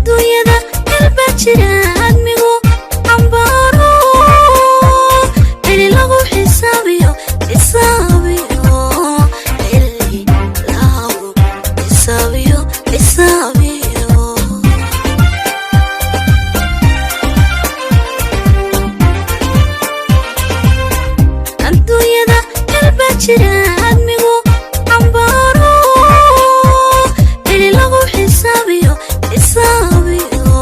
adduunyada galba jira admigu ambaaro lagu xisaabiyo xisaabiyo lagu xisaabiyo xisaabiyo adduunyada galba jira admigu ambaaro lagu xisaabiyo xisaabiyo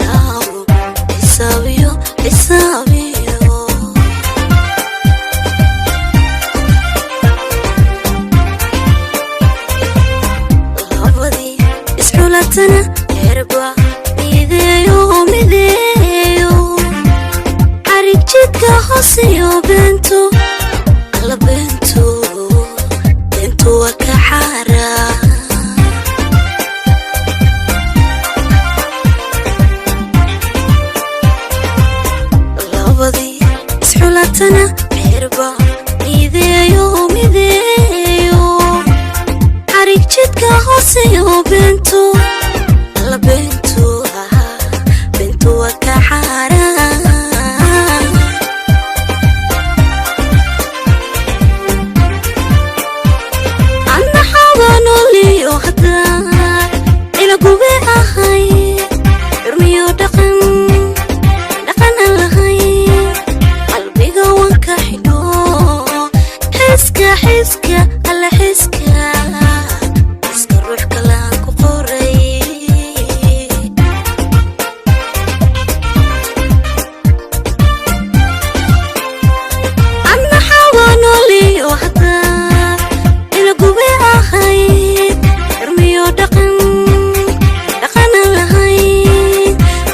lagu xisaabiyo xisaabiyo labadii isxulatana erba mideeyo arig jidka hoosiyo bento alla bento waa ka xaara labadii isxulatana erba mideeyo arig jidka hoosiyo bento alla bento waa ka xaara حسكة على حسكة حسكة الروح كلام قري أنا حاولي وحدة إلى قوي أخي ارمي ودقن لهي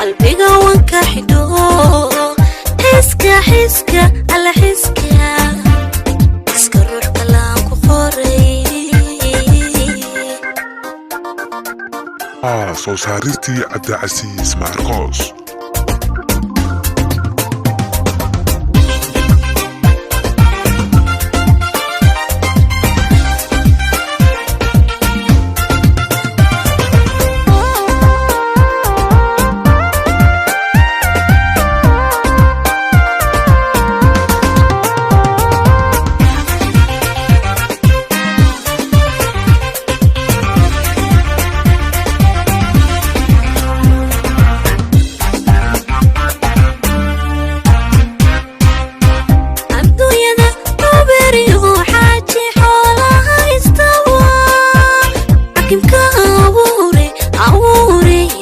قلبي قوانك حدو حسكة على حسكة soo saartii Cabdicasiis Marcos. أبوري